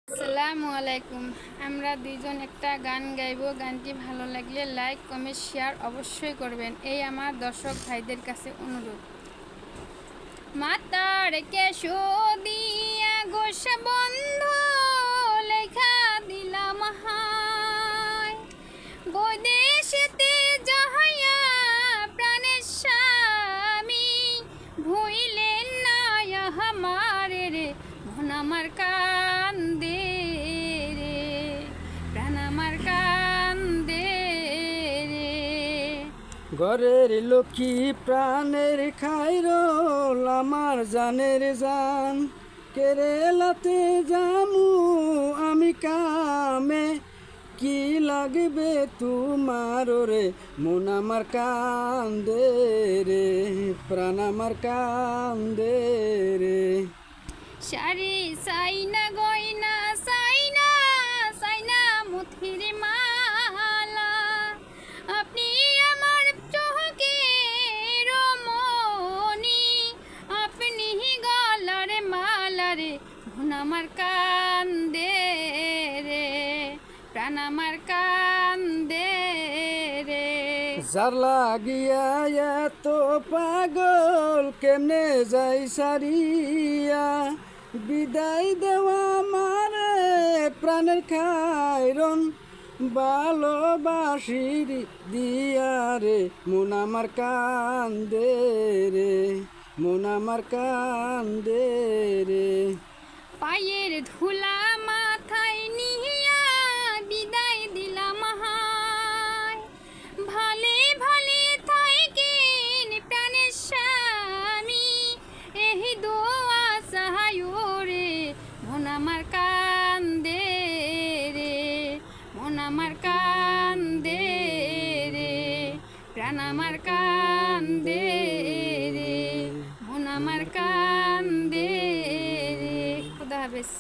আসসালামু আলাইকুম। আমরা দুইজন একটা গান গাইব। গানটি ভালো লাগলে লাইক কমেন্ট শেয়ার অবশ্যই করবেন, এই আমার দর্শক ভাইদের কাছে অনুরোধ। মাতার কেশো দিয়া গোস বন্ধ লেখা দিলাম হায়, বৈদেশেতে যাহাইয়া প্রাণের স্বামী ভুইলেন না আমার রে, মন আমার কান্দে রে, প্রাণ আমার কান্দে রে। ঘরের লক্ষ্মী প্রাণের খাইরোল আমার জানের জান, কেরেলাতে জামু আমি কামে, কি লাগবে তোমার রে, মন আমার কান্দে রে, প্রাণ আমার কান্দে রে। শাড়ি সাইনা গয়না সাইনা সাইনা মুথির মালা, আপনি আমার চোখের মনি, আপনি গলার মালা রে, মন আমার কান্দে রে, প্রাণ আমার কান্দে রে। যার লাগিয়া এত পাগল কেমনে যাই সারিয়া, বিদায় দেওয়া মারে প্রাণের খাইরন, ভালোবাসি দিয়া রে, মন আমার কান্দে রে, মন আমার কান্দে রে। পায়ের ধুলা মাথায় নিয়া বিদায় দিলাম হায়, ভালে ভালে থাইকেন প্রাণের স্বামী, এহি দোয়া সাহায় রে, মন আমার কান্দে রে, মন আমার কান্দে রে, প্রাণ আমার কান্দে রে, মন আমার কান্দে রে। খুদা হাফেজ।